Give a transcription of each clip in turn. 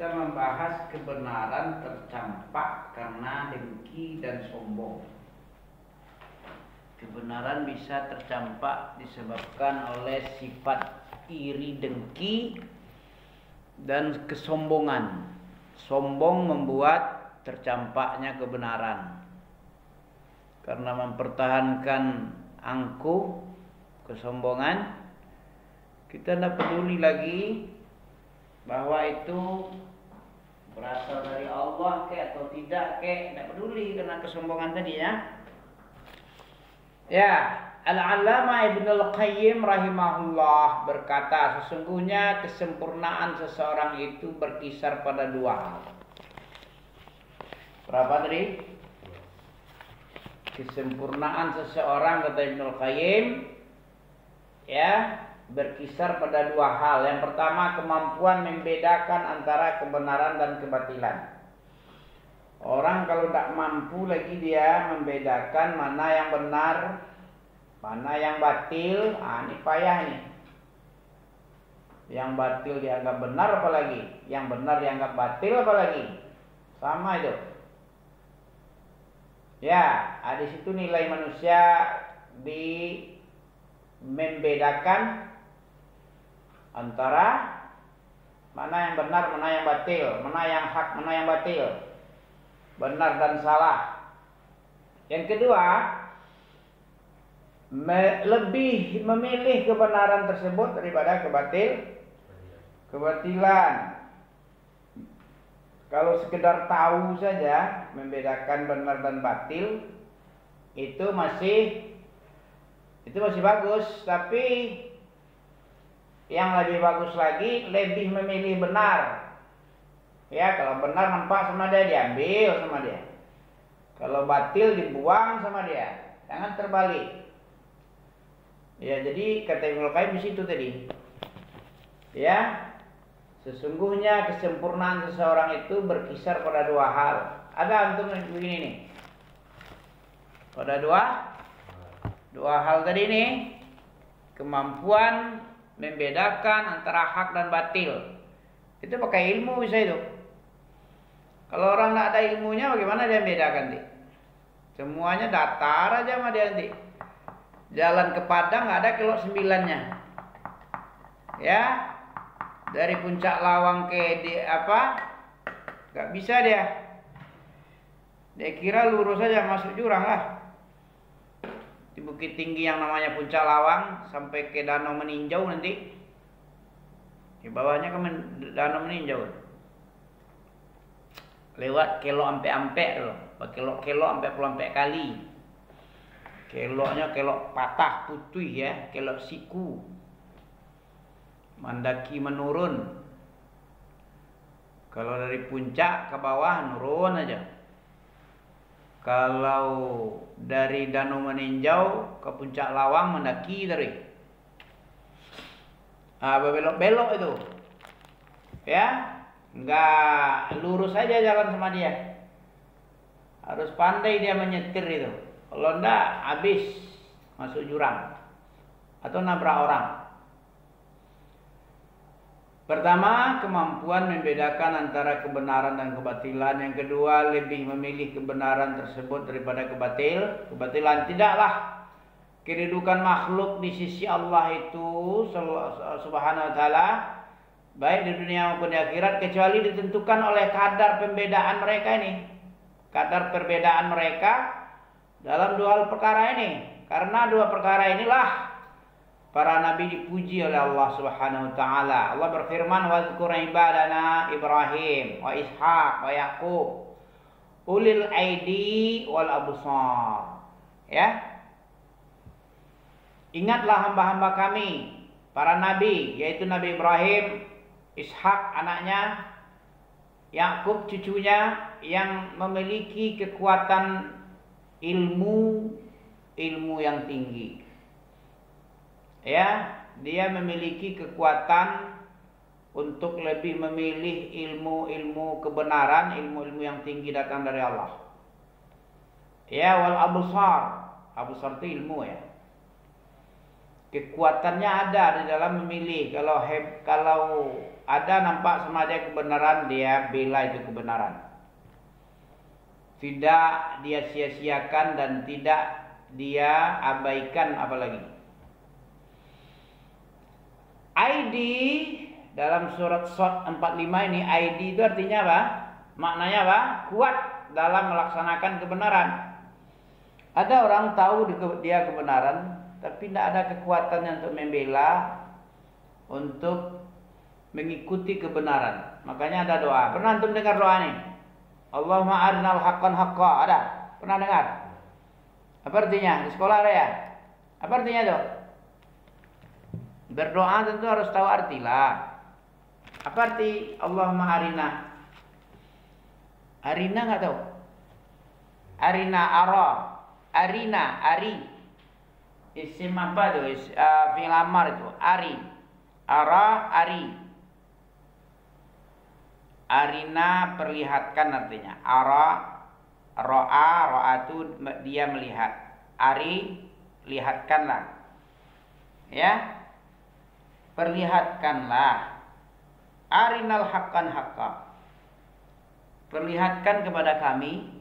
Kita membahas kebenaran tercampak karena dengki dan sombong. Kebenaran bisa tercampak disebabkan oleh sifat iri, dengki, dan kesombongan. Sombong membuat tercampaknya kebenaran. Karena mempertahankan angkuh, kesombongan, kita tidak peduli lagi bahwa itu berasal dari Allah atau tidak tidak peduli karena kesombongan tadi ya. Ya, Al-Allamah Ibnu Al-Qayyim rahimahullah berkata, sesungguhnya kesempurnaan seseorang itu berkisar pada dua hal. Berapa tadi? Kesempurnaan seseorang, kata Ibnu Al-Qayyim, ya, berkisar pada dua hal. Yang pertama, kemampuan membedakan antara kebenaran dan kebatilan. Orang kalau tidak mampu lagi dia membedakan mana yang benar, mana yang batil, ini payah nih. Yang batil dianggap benar apalagi, yang benar dianggap batil apalagi. Sama itu. Ya, di situ nilai manusia di membedakan antara mana yang benar, mana yang batil, mana yang hak, mana yang batil, benar dan salah. Yang kedua, lebih memilih kebenaran tersebut daripada kebatilan. Kalau sekedar tahu saja membedakan benar dan batil, itu masih bagus, tapi yang lebih bagus lagi lebih memilih benar. Ya, kalau benar nampak sama dia, diambil sama dia. Kalau batil dibuang sama dia. Jangan terbalik. Ya, jadi kata Ibnu Qayyim di situ tadi. Ya, sesungguhnya kesempurnaan seseorang itu berkisar pada dua hal. Ada antum begini nih. Pada dua hal tadi nih. Kemampuan membedakan antara hak dan batil. Itu pakai ilmu bisa itu. Kalau orang tidak ada ilmunya, bagaimana dia membedakan nih? Semuanya datar aja sama dia nanti. Jalan ke Padang nggak ada kilo 9-nya. Ya, dari puncak Lawang ke nggak bisa dia. Dia kira lurus saja masuk jurang lah. Di bukit tinggi yang namanya Puncak Lawang sampai ke Danau Meninjau nanti. Di bawahnya kan Danau Meninjau. Lewat kelo ampe-ampe loh. Kelo ampe kali. Keloknya kelok patah putih ya, kelok siku. Mendaki menurun. Kalau dari puncak ke bawah nurun aja. Kalau dari Danau Meninjau ke Puncak Lawang mendaki tadi. Belok-belok itu. Ya, enggak lurus saja jalan sama dia. Harus pandai dia menyetir itu. Kalau enggak habis masuk jurang atau nabrak orang. Pertama, kemampuan membedakan antara kebenaran dan kebatilan. Yang kedua, lebih memilih kebenaran tersebut daripada kebatilan. Tidaklah kedudukan makhluk di sisi Allah itu subhanahu wa ta'ala, baik di dunia maupun di akhirat, kecuali ditentukan oleh kadar pembedaan mereka ini. Kadar perbedaan mereka dalam dua hal perkara ini. Karena dua perkara inilah para nabi dipuji oleh Allah Subhanahu wa taala. Allah berfirman, "Wa dzkur ibadana Ibrahim wa Ishaq wa Yaqub ulil aidi wal absar." Ya. Ingatlah hamba-hamba kami, para nabi, yaitu Nabi Ibrahim, Ishaq anaknya, Yakub cucunya, yang memiliki kekuatan ilmu yang tinggi. Ya, dia memiliki kekuatan untuk lebih memilih ilmu kebenaran, ilmu yang tinggi datang dari Allah. Ya, wal absar itu ilmu ya. Kekuatannya ada di dalam memilih. Kalau ada nampak sama dia kebenaran, dia bela itu kebenaran. Tidak dia sia-siakan dan tidak dia abaikan apalagi. ID dalam surat Shad 45 ini, ID itu artinya apa? Maknanya apa? Kuat dalam melaksanakan kebenaran. Ada orang tahu dia kebenaran, tapi tidak ada kekuatannya untuk membela, untuk mengikuti kebenaran. Makanya ada doa. Pernah antum dengar doa ini? Allahumma arinal haqqan haqqa. Ada? Pernah dengar? Apa artinya? Di sekolah ada ya? Apa artinya itu? Berdoa tentu harus tahu artilah. Apa arti Allahumma arina? Arina nggak tahu? Arina, ara. Arina, ari. Isim apa tuh? Fi'il amar itu. Ari. Ara, ari. Arina perlihatkan artinya. Ara, ro'a, ro'atu dia melihat. Ari, lihatkanlah. Ya. Perlihatkanlah. Arinal haqqan haqqa. Perlihatkan kepada kami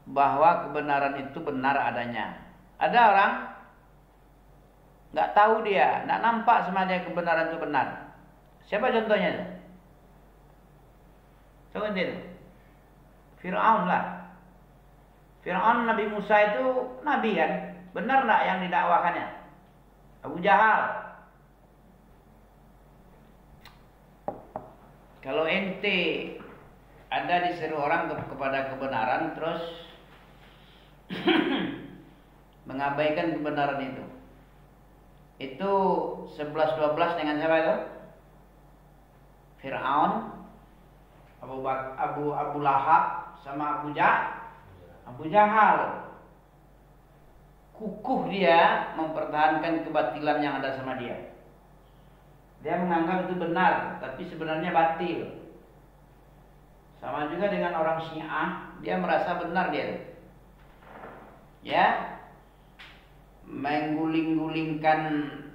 bahwa kebenaran itu benar adanya. Ada orang nggak tahu dia, nggak nampak sama dia kebenaran itu benar. Siapa contohnya? Contoh itu Fir'aun lah. Fir'aun Nabi Musa itu nabi kan? Benar nggak yang didakwakannya? Abu Jahal. Kalau ente ada diseru orang kepada kebenaran terus mengabaikan kebenaran itu 11-12 dengan siapa itu? Fir'aun, Abu Lahab sama Abu Jahal. Kukuh dia mempertahankan kebatilan yang ada sama dia. Dia menganggap itu benar, tapi sebenarnya batil. Sama juga dengan orang Syiah, dia merasa benar dia. Ya, mengguling-gulingkan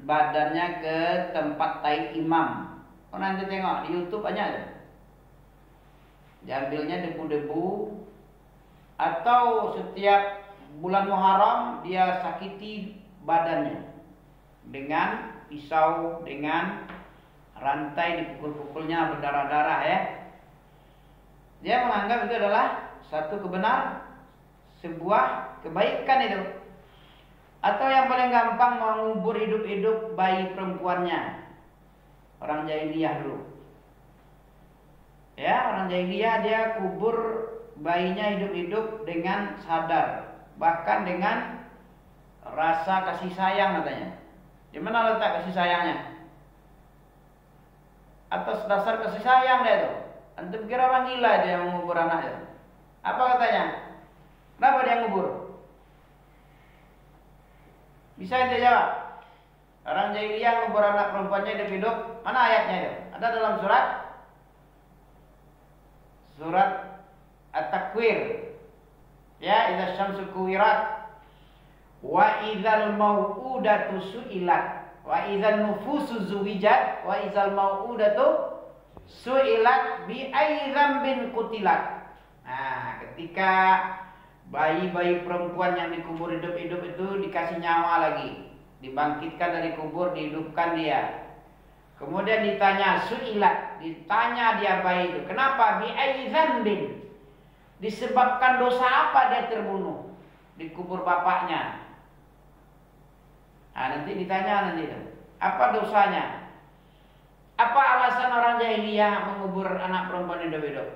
badannya ke tempat tai imam. Oh, nanti tengok di YouTube aja ada. Diambilnya debu-debu, atau setiap bulan Muharram dia sakiti badannya dengan pisau, dengan rantai dipukul-pukulnya berdarah-darah ya. Dia menganggap itu adalah satu kebenaran, sebuah kebaikan itu. Atau yang paling gampang mengubur hidup-hidup bayi perempuannya. Orang jahiliyah dulu. Ya, orang jahiliyah dia kubur bayinya hidup-hidup dengan sadar, bahkan dengan rasa kasih sayang katanya. Di mana letak kasih sayangnya? Atas dasar kasih sayang dia itu. Antum kira orang gila dia yang mengubur anaknya? Apa katanya? Kenapa dia ngubur? Bisa ente jawab? Orang jahiliyah ngubur anak perempuannya hidup-hidup. Mana ayatnya itu? Ada dalam surat At-Takwir. Ya, idza syamsu kuwirat wa idzal mau'udatu su'ilat wa idzal nufusu zuwijat wa idzal mau'udatu su'ilat bi ayyi dzambin qutilat. Nah, ketika bayi-bayi perempuan yang dikubur hidup-hidup itu dikasih nyawa lagi, dibangkitkan dari kubur, dihidupkan dia. Kemudian ditanya su'ilat, ditanya dia bayi itu, kenapa bi ayyi dzambin? Disebabkan dosa apa dia terbunuh di kubur bapaknya? Nah, nanti ditanya nanti itu. Apa dosanya? Apa alasan orang jahiliyah mengubur anak perempuan hidup-hidup?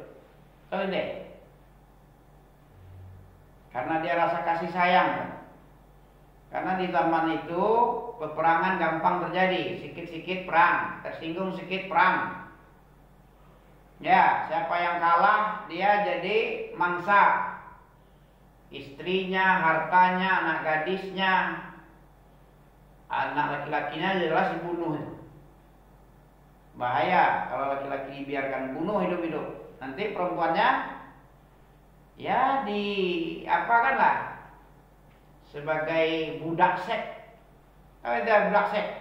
Tahu deh. Karena dia rasa kasih sayang. Karena di zaman itu peperangan gampang terjadi, sikit-sikit perang, tersinggung sedikit perang. Ya, siapa yang kalah dia jadi mangsa. Istrinya, hartanya, anak gadisnya, anak laki-lakinya jelas dibunuh. Bahaya kalau laki-laki dibiarkan bunuh hidup-hidup. Nanti perempuannya ya di apa kan lah sebagai budak seks. Tahu itu budak seks?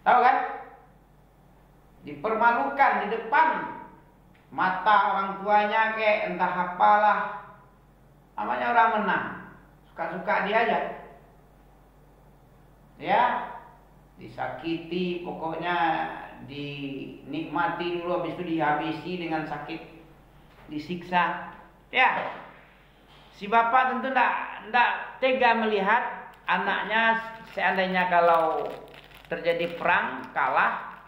Tahu kan? Dipermalukan di depan mata orang tuanya kayak entah apalah. Namanya orang menang. Suka-suka dia aja. Ya, disakiti, pokoknya dinikmati dulu, habis itu dihabisi dengan sakit, disiksa. Ya, si bapak tentu ndak tega melihat anaknya seandainya kalau terjadi perang kalah,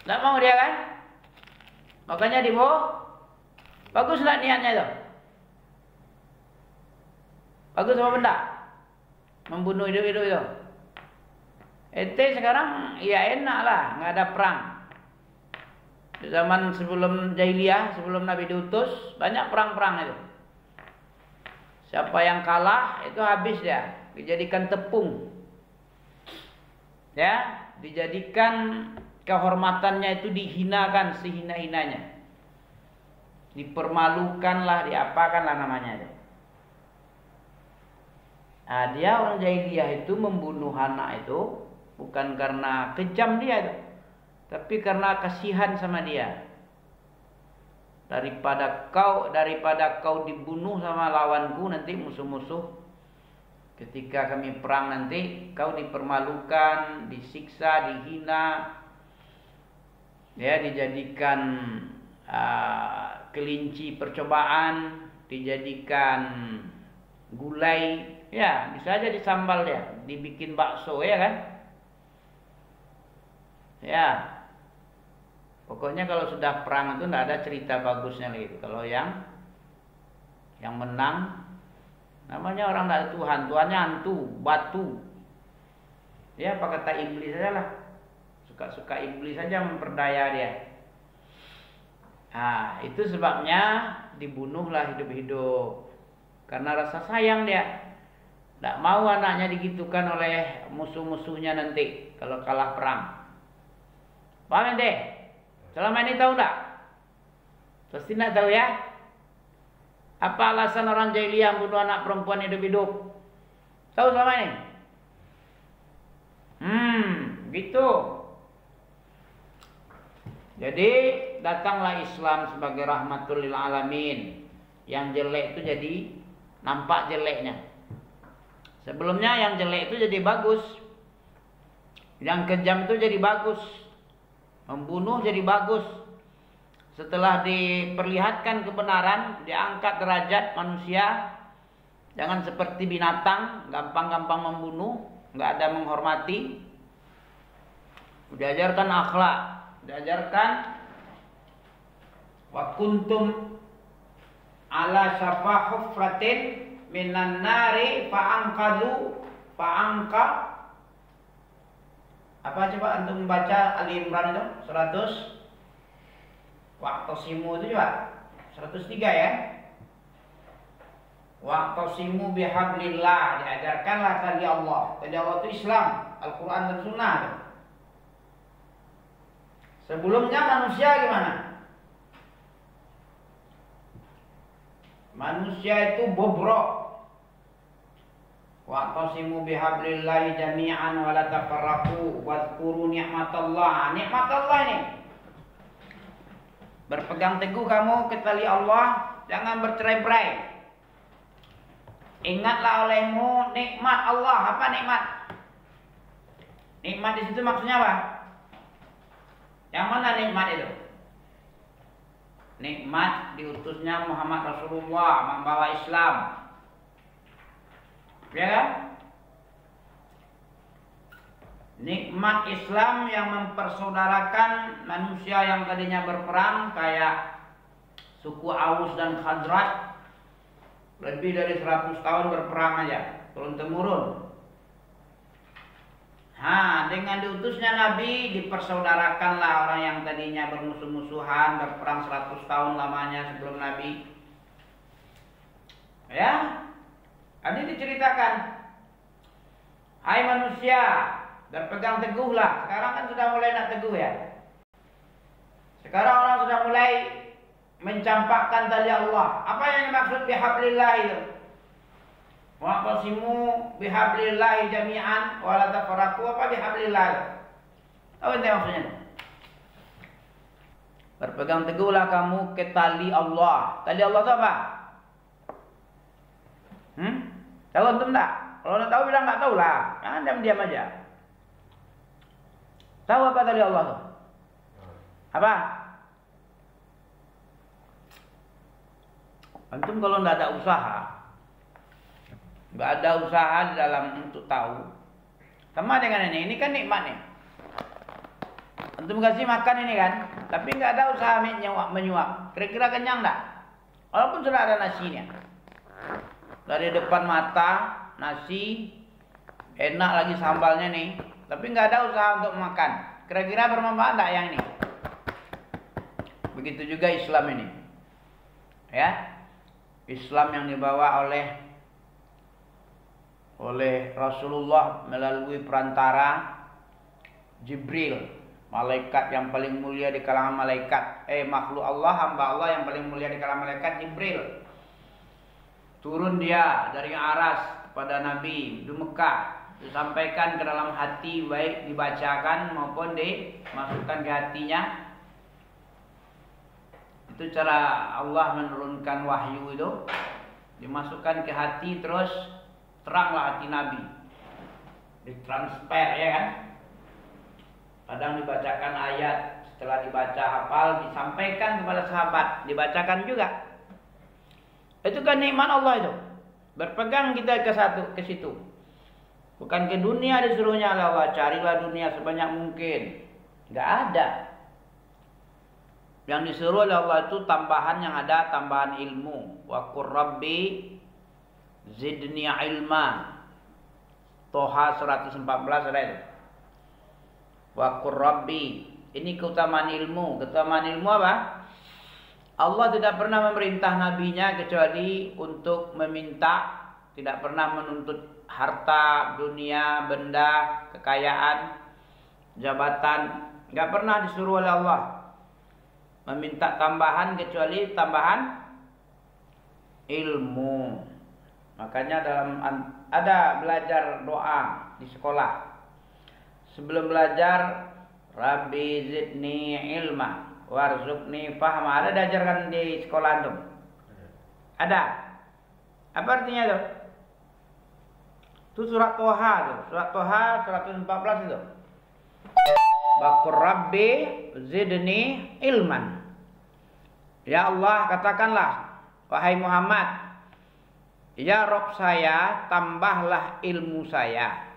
ndak mau dia kan? Makanya bagus ndak niatnya itu? Bagus apa benda? Membunuh hidup-hidup itu. Ente sekarang ya enak lah, nggak ada perang. Di zaman sebelum jahiliyah, sebelum Nabi diutus, banyak perang-perang itu. Siapa yang kalah itu habis dia, dijadikan tepung. Ya, dijadikan kehormatannya itu dihinakan sehina-hinanya. Dipermalukanlah, diapakanlah namanya itu. Nah, dia orang jahiliyah itu membunuh anak itu bukan karena kejam dia itu, tapi karena kasihan sama dia. Daripada kau dibunuh sama lawanku nanti musuh-musuh, ketika kami perang nanti kau dipermalukan, disiksa, dihina, ya, dijadikan kelinci percobaan, dijadikan gulai. Ya, bisa aja disambal dia, dibikin bakso, ya kan? Ya, pokoknya kalau sudah perang itu tidak ada cerita bagusnya lagi. Kalau yang menang, namanya orang tidak ada Tuhan, Tuhannya hantu, batu. Ya, apa kata iblis saja lah, suka-suka iblis saja memperdaya dia. Nah, itu sebabnya dibunuhlah hidup-hidup karena rasa sayang dia. Tidak mau anaknya digitukan oleh musuh-musuhnya nanti kalau kalah perang. Paham ente? Selama ini tahu enggak? Pasti enggak tahu ya? Apa alasan orang jahiliyah bunuh anak perempuan hidup-hidup? Tahu selama ini? Gitu. Jadi datanglah Islam sebagai rahmatul lil alamin. Yang jelek itu jadi nampak jeleknya. Sebelumnya yang jelek itu jadi bagus. Yang kejam itu jadi bagus. Membunuh jadi bagus. Setelah diperlihatkan kebenaran, diangkat derajat manusia. Jangan seperti binatang, gampang-gampang membunuh, nggak ada menghormati. Diajarkan akhlak, diajarkan wa kuntum ala syafa hufratin minan nari fa'angka. Apa coba antum membaca Ali Imran itu 100 wa'tasimu itu coba 103 ya. Wa'tasimu bihablillah, diajarkanlah tadi Allah. Tadi Allah itu Islam, Al-Quran dan Sunnah. Sebelumnya manusia gimana? Manusia itu bobrok. Wa'tasimu bihablillahi jami'an wa la tafarraqu wadhkuru ni'matallah. Nikmatallah ini. Berpegang teguh kamu ke tali Allah, jangan bercerai-berai. Ingatlah olehmu nikmat Allah. Apa nikmat? Nikmat di situ maksudnya apa? Yang mana nikmat itu? Nikmat diutusnya Muhammad Rasulullah membawa Islam. Ya kan? Nikmat Islam yang mempersaudarakan manusia yang tadinya berperang kayak suku Aus dan Khazraj, lebih dari 100 tahun berperang aja, turun-temurun. Dengan diutusnya Nabi dipersaudarakanlah orang yang tadinya bermusuh-musuhan, berperang 100 tahun lamanya sebelum Nabi. Ya, ini diceritakan. Hai manusia, berpegang teguhlah. Sekarang kan sudah mulai nak teguh ya. Sekarang orang sudah mulai mencampakkan tali Allah. Apa yang dimaksud bihablillah itu? Wa'tasimu bihablillah jami'an wa la tafarraqu. Apa bihablillah? Apa itu maksudnya? Berpegang teguhlah kamu ke tali Allah. Tali Allah itu apa? Tahu antum tak? Kalau nak tahu bilang nggak tahu lah. Jangan diam-diam aja. Tahu apa tali Allah itu? Apa? Antum kalau nggak ada usaha, di dalam untuk tahu. Sama dengan ini kan nikmat nih. Antum kasih makan ini kan, tapi nggak ada usaha menyuap. Kira-kira kenyang nggak? Walaupun sudah ada nasinya. Dari depan mata nasi, enak lagi sambalnya nih, tapi nggak ada usaha untuk makan. Kira-kira bermanfaat nggak yang ini? Begitu juga Islam ini, ya. Islam yang dibawa oleh Rasulullah melalui perantara Jibril, malaikat yang paling mulia di kalangan malaikat, makhluk Allah, hamba Allah yang paling mulia di kalangan malaikat, Jibril. Turun dia dari aras kepada Nabi di Mekah, disampaikan ke dalam hati, baik dibacakan maupun dimasukkan ke hatinya. Itu cara Allah menurunkan wahyu itu, dimasukkan ke hati, terus teranglah hati Nabi, ditransfer, ya kan. Kadang dibacakan ayat, setelah dibaca hafal, disampaikan kepada sahabat, dibacakan juga. Itu kan nikmat Allah itu. Berpegang kita ke situ. Bukan ke dunia disuruhnya oleh Allah, carilah dunia sebanyak mungkin. Enggak ada. Yang disuruh oleh Allah itu tambahan yang ada, tambahan ilmu. Wa qur rabbi zidni ilma. Toha 114 ada itu. Wa qur rabbi. Ini keutamaan ilmu. Keutamaan ilmu apa? Allah tidak pernah memerintah nabinya kecuali untuk meminta, tidak pernah menuntut harta, dunia, benda, kekayaan, jabatan. Enggak pernah disuruh oleh Allah meminta tambahan kecuali tambahan ilmu. Makanya ada belajar doa di sekolah. Sebelum belajar, Rabbi zidni ilma warzuqni fahma. Ada diajarkan di sekolah antum? Ada. Apa artinya itu? Itu surat Toha tuh. Surat Toha 114 itu. Waqur Rabbi zidni ilman. Ya Allah, katakanlah, wahai Muhammad, ya Rabb saya, tambahlah ilmu saya.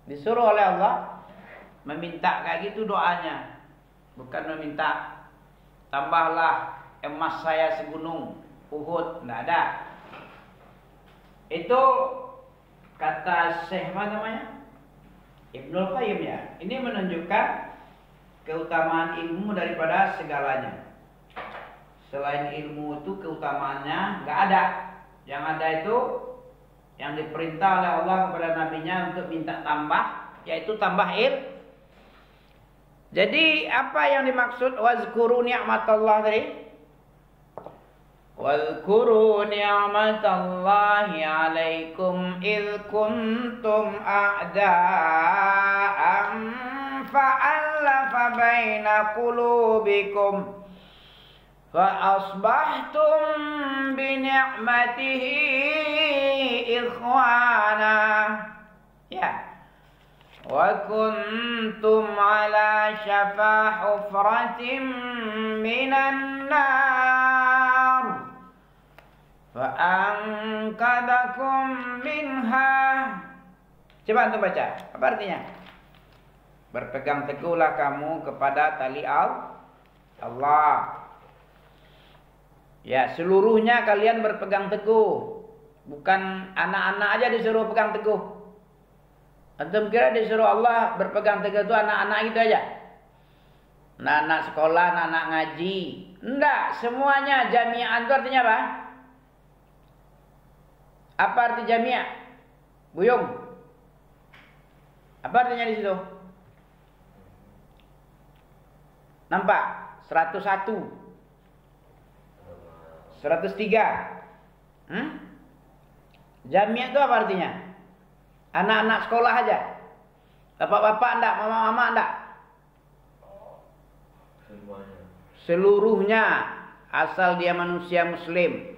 Disuruh oleh Allah meminta kayak gitu doanya. Bukan meminta tambahlah emas saya segunung Uhud, enggak ada. Itu kata Syekh apa namanya? Ibnul Qayyim ya. Ini menunjukkan keutamaan ilmu daripada segalanya. Selain ilmu itu keutamaannya enggak ada. Yang ada itu yang diperintah oleh Allah kepada nabinya untuk minta tambah, yaitu tambah ilmu. Jadi apa yang dimaksud wazkuru ni'matallah tadi? Wazkuru ni'matallahi 'alaikum id kuntum a'da'an fa'alafa baina qulubikum fa asbahtum bi ni'matihi ikhwana. Ya. Wa kuntum ala syafa hufratin minan nar fa ankadakum minha. Coba antum baca. Apa artinya? Berpegang teguhlah kamu kepada tali Allah. Ya, seluruhnya kalian berpegang teguh. Bukan anak-anak aja disuruh pegang teguh. Antum kira disuruh Allah berpegang teguh itu anak-anak itu aja? Anak-anak sekolah, anak-anak ngaji. Enggak, semuanya. Jami'an itu artinya apa? Apa arti jami'ah? Buyung. Apa artinya di situ? Nampak? 101. 103. Jami'ah itu apa artinya? Anak-anak sekolah aja. Bapak-bapak enggak, mama-mama enggak. Seluruhnya, asal dia manusia muslim.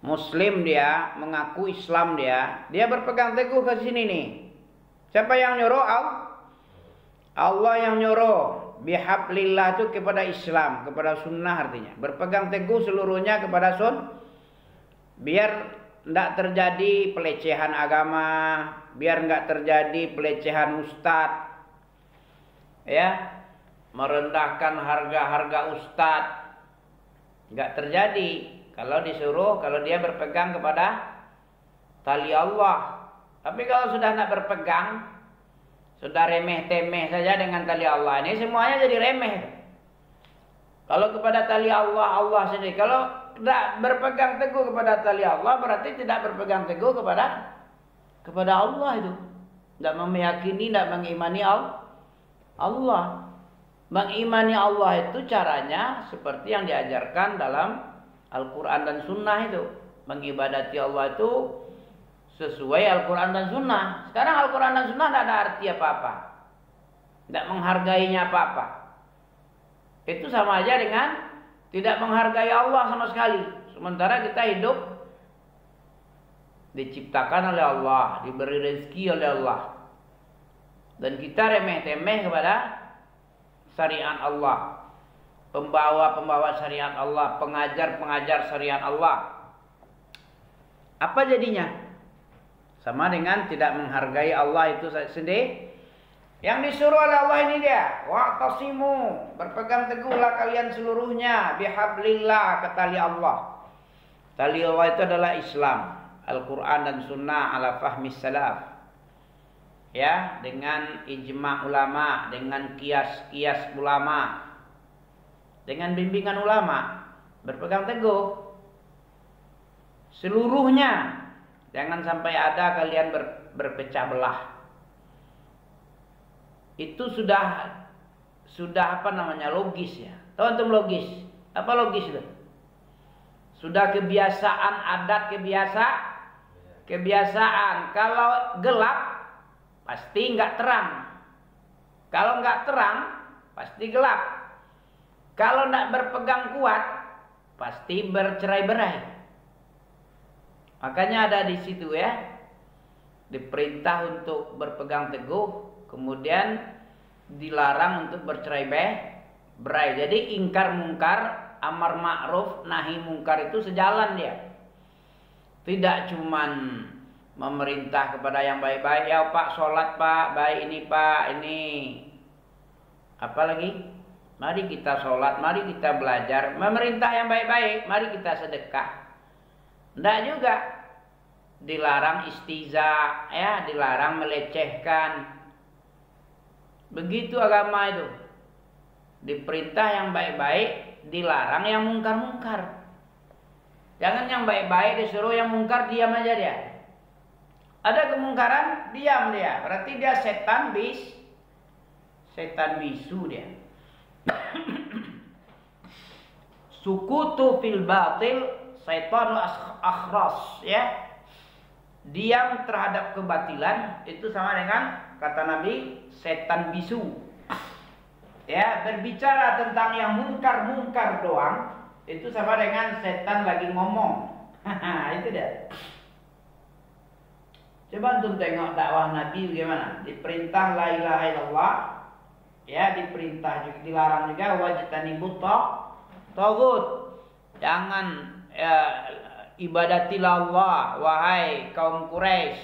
Muslim dia, mengaku Islam dia berpegang teguh ke sini nih. Siapa yang nyuruh? Allah yang nyuruh. Bihablillah itu kepada Islam, kepada sunnah artinya. Berpegang teguh seluruhnya kepada biar tidak terjadi pelecehan agama, biar nggak terjadi pelecehan ustadz, ya, merendahkan harga-harga ustadz, nggak terjadi kalau dia berpegang kepada tali Allah. Tapi kalau sudah tidak berpegang, sudah remeh-temeh saja dengan tali Allah, ini semuanya jadi remeh. Kalau kepada tali Allah, Allah sendiri. Kalau tidak berpegang teguh kepada tali Allah, berarti tidak berpegang teguh kepada Allah itu. Tidak meyakini, tidak mengimani Allah. Mengimani Allah itu caranya seperti yang diajarkan dalam Al-Quran dan Sunnah itu. Mengibadati Allah itu sesuai Al-Quran dan Sunnah. Sekarang Al-Quran dan Sunnah tidak ada arti apa-apa. Tidak menghargainya apa-apa. Itu sama aja dengan tidak menghargai Allah sama sekali. Sementara kita hidup diciptakan oleh Allah, diberi rezeki oleh Allah, dan kita remeh-temeh kepada syariat Allah, pembawa-pembawa syariat Allah, pengajar-pengajar syariat Allah. Apa jadinya? Sama dengan tidak menghargai Allah itu sendiri. Yang disuruh oleh Allah ini dia, wa'tasimu, berpegang teguhlah kalian seluruhnya bihablillah, ke tali Allah. Tali Allah itu adalah Islam, Al-Quran dan Sunnah ala fahmi salaf. Ya, dengan ijma' ulama, dengan kias-kias ulama, dengan bimbingan ulama, berpegang teguh seluruhnya. Jangan sampai ada kalian berpecah belah. Itu sudah apa namanya, logis ya. Tahu antum logis? Apa logis itu? Sudah kebiasaan, adat, kebiasaan. Kalau gelap pasti nggak terang. Kalau nggak terang pasti gelap. Kalau nggak berpegang kuat pasti bercerai-berai. Makanya ada di situ ya, diperintah untuk berpegang teguh, kemudian dilarang untuk bercerai-berai. Jadi ingkar mungkar, amar ma'ruf, nahi mungkar itu sejalan dia. Tidak cuman memerintah kepada yang baik-baik, ya Pak sholat Pak, baik ini Pak, ini. Apalagi? Mari kita sholat, mari kita belajar. Memerintah yang baik-baik, mari kita sedekah. Tidak juga. Dilarang istiza, ya, dilarang melecehkan. Begitu agama itu. Diperintah yang baik-baik, dilarang yang mungkar-mungkar. Jangan yang baik-baik disuruh yang mungkar, diam aja dia. Ada kemungkaran, diam dia. Berarti dia setan bisu dia. Sukutu fil batil, syaitanul akhras, ya. Diam terhadap kebatilan itu sama dengan, kata Nabi, setan bisu. Ya, berbicara tentang yang mungkar-mungkar doang itu sama dengan setan lagi ngomong. Itu dia. Coba antum tengok dakwah Nabi bagaimana. Diperintah la ilaha illallah, ya, diperintah juga, dilarang juga wajtanibut taghut. Jangan ibadatilah Allah, wahai kaum Quraisy.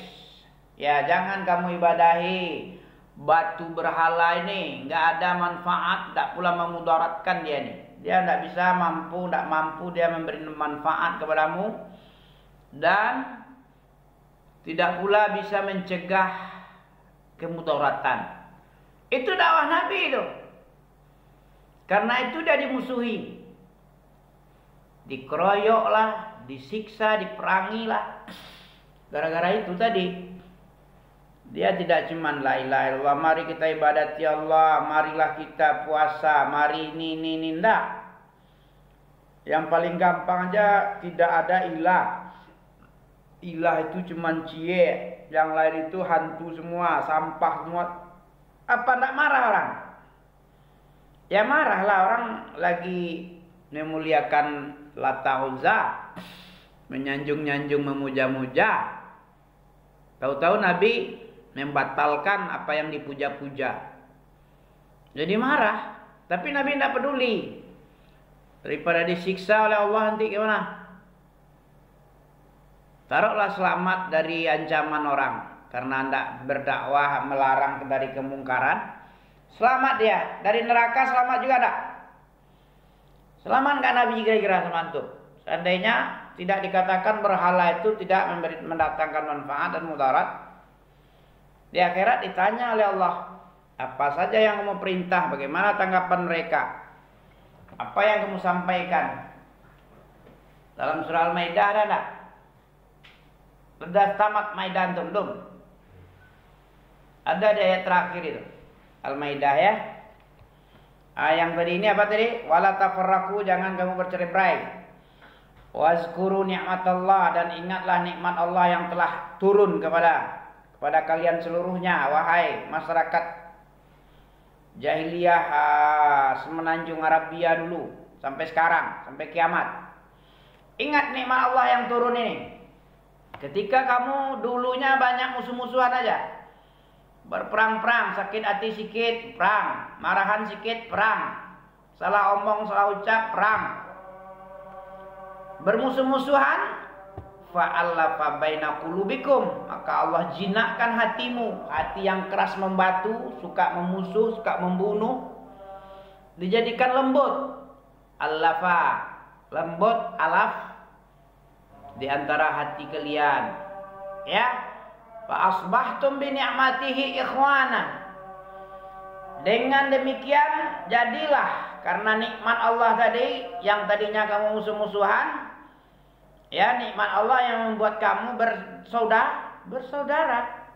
Ya, jangan kamu ibadahi batu berhala ini, nggak ada manfaat, tidak pula memudaratkan dia nih. Dia tidak mampu dia memberi manfaat kepadamu, dan tidak pula bisa mencegah kemudaratan. Itu dakwah Nabi itu. Karena itu dia dimusuhi, dikeroyoklah, disiksa, diperangilah. Gara-gara itu tadi. Dia tidak cuma la ilaha illallah, mari kita ibadati Allah, marilah kita puasa, mari ini enggak. Yang paling gampang aja, tidak ada ilah. Ilah itu cuma cie, yang lain itu hantu semua, sampah semua. Apa enggak marah orang? Ya marahlah, orang lagi memuliakan Lata Uzza, menyanjung-nyanjung, memuja-muja. Tahu-tahu Nabi membatalkan apa yang dipuja-puja. Jadi marah, tapi Nabi tidak peduli. Daripada disiksa oleh Allah nanti gimana? Taruhlah selamat dari ancaman orang karena hendak berdakwah melarang dari kemungkaran. Selamat dia dari neraka, selamat juga tak? Selamat enggak Nabi kira-kira sama antum? Seandainya tidak dikatakan berhala itu tidak mendatangkan manfaat dan mudarat, di akhirat ditanya oleh Allah, apa saja yang kamu perintah, bagaimana tanggapan mereka, apa yang kamu sampaikan. Dalam surah Al-Maidah ada tak? Sudah tamat Maidah antum belum? Ada di ayat terakhir itu Al-Maidah ya. Yang tadi ini apa tadi? Wala tafarraqu, jangan kamu bercerai-berai. Wazkuru ni'matallah, dan ingatlah nikmat Allah yang telah turun kepada kalian seluruhnya, wahai masyarakat jahiliyah semenanjung Arabia dulu sampai sekarang, sampai kiamat. Ingat nikmat Allah yang turun ini. Ketika kamu dulunya banyak musuh-musuhan aja, berperang-perang, sakit hati sikit, perang, marahan sikit, perang, salah omong, salah ucap, perang, bermusuh-musuhan, fa'allafa baina qulubikum, maka Allah jinakkan hatimu, hati yang keras membatu, suka memusuh, suka membunuh, dijadikan lembut. Allafa, lembut, alaf, di antara hati kalian, ya. Fa asbahtum bi ni'matihi ikhwana. Dengan demikian jadilah, karena nikmat Allah tadi yang tadinya kamu musuh-musuhan, ya, nikmat Allah yang membuat kamu bersaudara.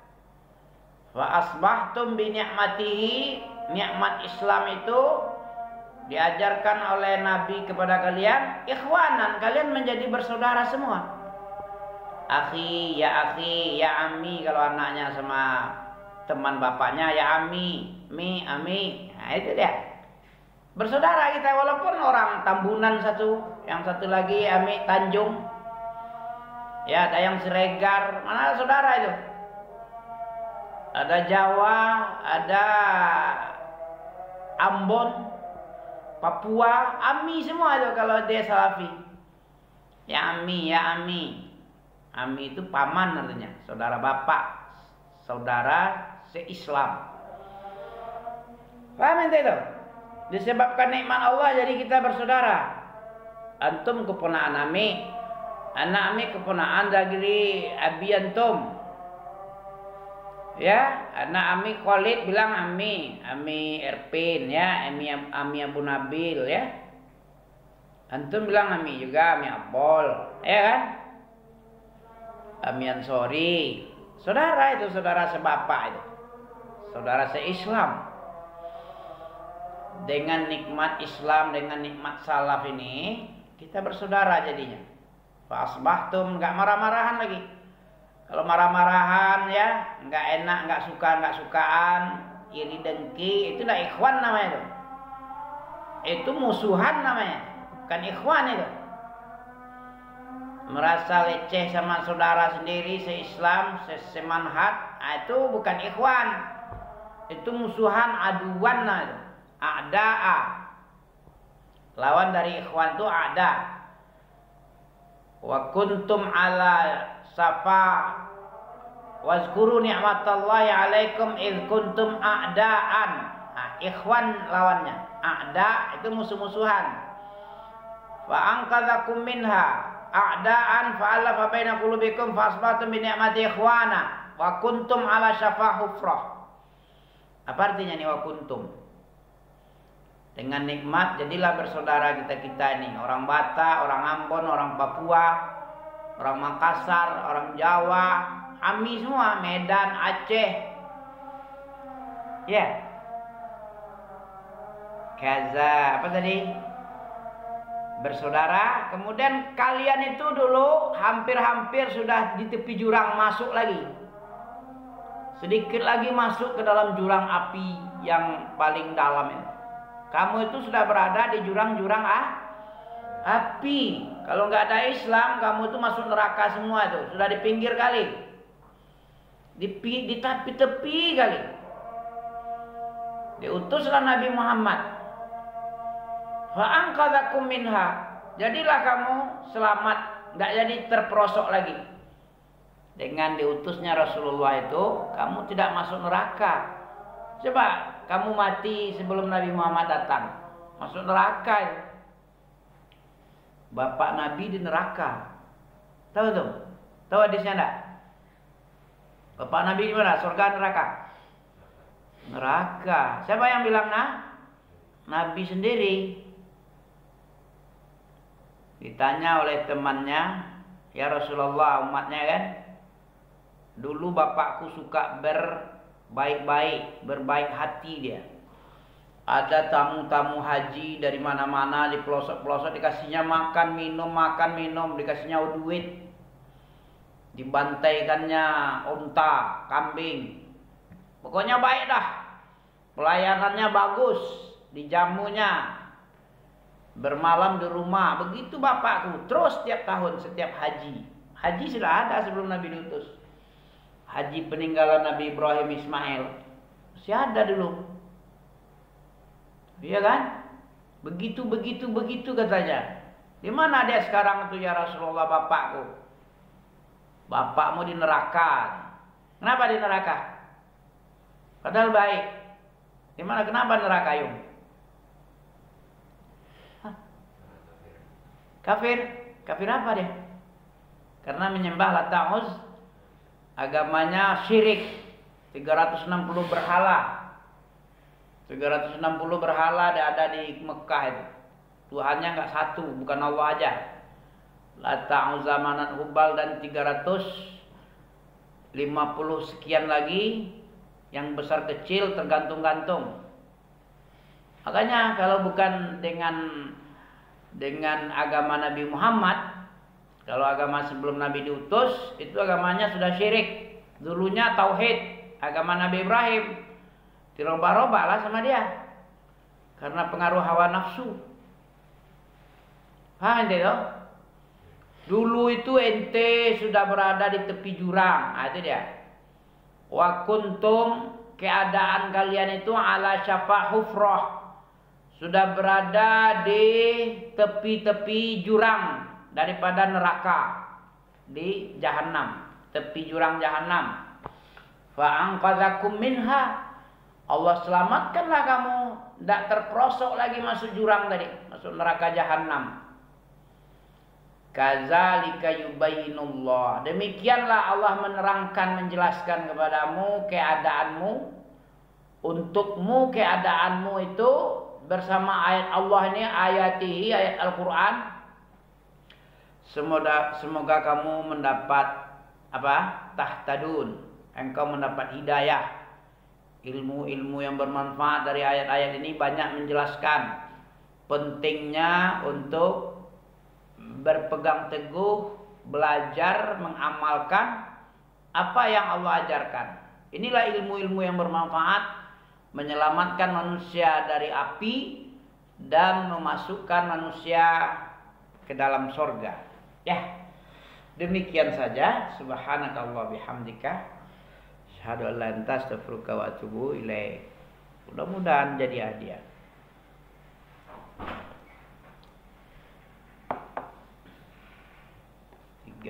Fa asbahtum bi ni'matihi, nikmat Islam itu diajarkan oleh Nabi kepada kalian, ikhwanan, kalian menjadi bersaudara semua. Akhi, ya ami, kalau anaknya sama teman bapaknya ya ami, ami. Nah, itu dia. Bersaudara kita, walaupun orang Tambunan satu, yang satu lagi ami Tanjung. Ya, ada yang Siregar, mana saudara itu? Ada Jawa, ada Ambon, Papua, ami semua itu kalau dia Salafi. Ya ami. Ami itu paman artinya, saudara bapak, saudara se-Islam. Paham ente itu? Disebabkan nikmat Allah jadi kita bersaudara. Antum keponaan ami, anak ami keponaan dari abi antum. Ya, anak ami Khalid bilang ami Erpin ya, ami Abu Nabil ya. Antum bilang ami juga, ami Abol, ya kan? Ami Ansori, saudara itu, saudara sebapak itu, saudara se-Islam. Dengan nikmat Islam, dengan nikmat salaf ini, kita bersaudara jadinya. Fa asbahtum, enggak marah-marahan lagi. Kalau marah-marahan ya, enggak enak, enggak sukaan, iri dengki, itu enggak ikhwan namanya itu. Itu musuhan namanya, bukan ikhwan itu. Merasa leceh sama saudara sendiri se-Islam, semanhat, itu bukan ikhwan. Itu musuhan, aduan nah itu. A'da'a. Lawan dari ikhwan itu a'da. Wa kuntum ala safa wazkuru ni'matallahi alaikum id kuntum a'da'an. Nah, ikhwan lawannya. A'da itu musuh-musuhan. Fa anqadzakum minha a'da'an fa'alafa baina qulubikum fasbatum bi ni'mati ikhwana wa kuntum ala syafa hufrah. Apa artinya nih wa kuntum? Dengan nikmat jadilah bersaudara kita ini, orang Batak, orang Ambon, orang Papua, orang Makassar, orang Jawa, ami semua, Medan, Aceh. Ya. Kaza apa tadi? Bersaudara. Kemudian kalian itu dulu hampir-hampir sudah di tepi jurang, masuk lagi. Sedikit lagi masuk ke dalam jurang api yang paling dalam itu. Kamu itu sudah berada di jurang-jurang api. Kalau nggak ada Islam, kamu itu masuk neraka semua itu. Sudah di pinggir kali. Di tepi-tepi kali. Diutuslah Nabi Muhammad. Fa'anqadzakum minha. Jadilah kamu selamat, nggak jadi terperosok lagi. Dengan diutusnya Rasulullah itu, kamu tidak masuk neraka. Coba kamu mati sebelum Nabi Muhammad datang, masuk neraka ya. Bapak Nabi di neraka. Tahu tuh? Tahu hadisnya enggak? Bapak Nabi di mana? Surga, neraka? Neraka. Siapa yang bilang Nabi sendiri. Ditanya oleh temannya, ya Rasulullah, umatnya kan, dulu bapakku suka berbaik-baik, berbaik hati dia. Ada tamu-tamu haji dari mana-mana, di pelosok-pelosok dikasihnya makan minum, dikasihnya duit. Dibantaikannya unta, kambing. Pokoknya baik dah. Pelayanannya bagus, dijamunya. Bermalam di rumah, begitu bapakku. Terus setiap tahun, setiap haji. Haji sudah ada sebelum Nabi diutus. Haji peninggalan Nabi Ibrahim Ismail masih ada dulu. Iya kan? Begitu katanya. Di mana dia sekarang itu ya Rasulullah bapakku? Bapakmu di neraka. Kenapa di neraka? Padahal baik. Di mana kenapa neraka yung? Kafir. Kafir apa dia? Karena menyembah Lata Uz. Agamanya syirik. 360 berhala. 360 berhala ada di Mekah itu. Tuhannya nggak satu, bukan Allah aja. Lata, Uzza, Manat, Hubal dan 350 sekian lagi yang besar kecil tergantung-gantung. Makanya kalau bukan dengan agama Nabi Muhammad, kalau agama sebelum Nabi diutus, itu agamanya sudah syirik. Dulunya tauhid, agama Nabi Ibrahim. Dirubah-rubah lah sama dia. Karena pengaruh hawa nafsu. Paham ente toh? Dulu itu ente sudah berada di tepi jurang. Nah, itu dia. Wa kuntum, keadaan kalian itu ala syafa hufrah. Sudah berada di tepi-tepi jurang daripada neraka. Di Jahannam. Tepi jurang Jahannam. Fa'anqadzakum minha. Allah selamatkanlah kamu, tidak terperosok lagi masuk jurang tadi, masuk neraka Jahannam. Kadzalika yubayyinullah. Demikianlah Allah menerangkan, menjelaskan kepadamu keadaanmu, untukmu keadaanmu itu bersama ayat Allah ini, ayatihi, ayat Al-Quran. Semoga kamu mendapat tahtadun, engkau mendapat hidayah. Ilmu-ilmu yang bermanfaat dari ayat-ayat ini banyak menjelaskan pentingnya untuk berpegang teguh, belajar, mengamalkan apa yang Allah ajarkan. Inilah ilmu-ilmu yang bermanfaat, menyelamatkan manusia dari api dan memasukkan manusia ke dalam surga. Ya, demikian saja. Subhanakallah bihamdika. Asyhadu an la ilaha illa anta astaghfiruka wa atubu ilaik. Mudah-mudahan jadi hadiah. 30